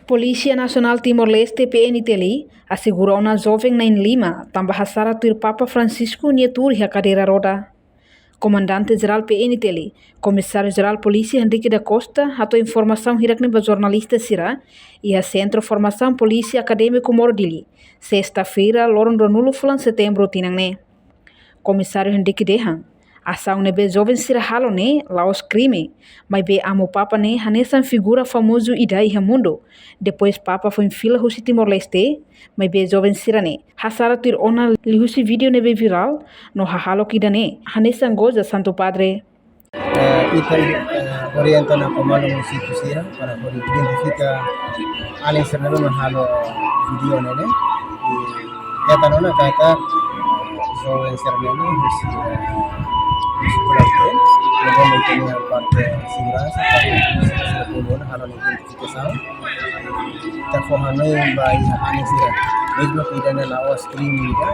Polícia Nacional Timor-Leste PNTLI assegurou na jovem Nain Lima tambah hasara tuir Papa Francisco Nieturi a cadeira roda. Comandante-Geral PNTLI, Comissário-Geral Polícia Henrique da Costa, atou informação hirakne para jornalista Sira e a Centro Formação Polícia Acadêmico Mordili, sexta-feira, lorong 2 setembro tinangne. Comissário Henrique Dehan, ação nebe jovem Sira halo ne laos crime, mas be amo Papa ne hanesan figura famoso idai mundo. Depois Papa foi em fila husi Timor-Leste, mas be jovem Sira ne hasara tir ona li husi video nebe viral no hahalo kidane hanesan goza Santo Padre. Ita orienta na komando município Sira para poder identificar além ser no halo video nene e ya tanona kata jovem Sira nene husi luego muy tenía parte de seguridad para pulmón halo identificação terfohanai by anisira mesmo pidana na screen media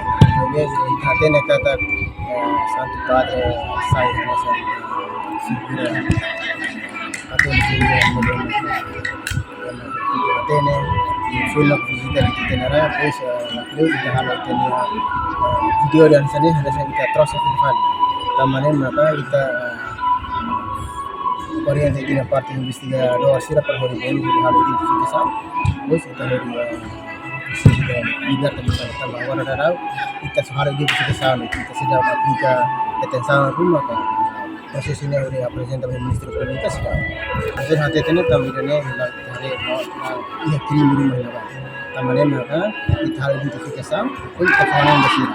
vez atene kata Santo Padre sai nessa figura atene full of visitor kita nara pues lalu kita halo tenia video dan sana ada kita terus aktifkan tamane maka kita oriente di parte investigador Sira per hori beni di halo identificação pues kita hori sehingga tidak teman-teman bahwa ada kita sehari identificação kita sudah aplica atenção rumah kan proses ini udah presentasi Ministeri Pendidikan sudah hasil hati ini tampilannya hari ya kirim rumah lewat tamane maka kita hal identificação pun kita faham bersih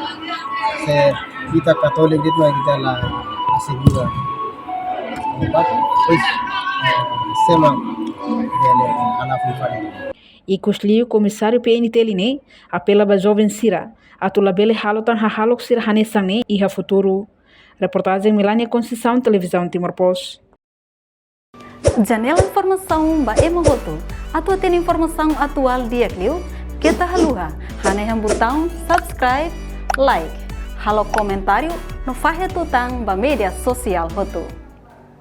kita Katolik itu kita lah asegura obat pues semang dele anak fufari. Ikusli o comissário PNTLI ne apela ba jovem Sira atula bele halotan hahalok Sira hanesan ne iha futuro. Reportagem Melania Conceição, Televisão Timor-Post. Janela informação ba emohoto. Atua tem informação atual dia kliu. Kita haluha haneham botão subscribe, like, halo comentário no fahe tutang ba media sosial hoto.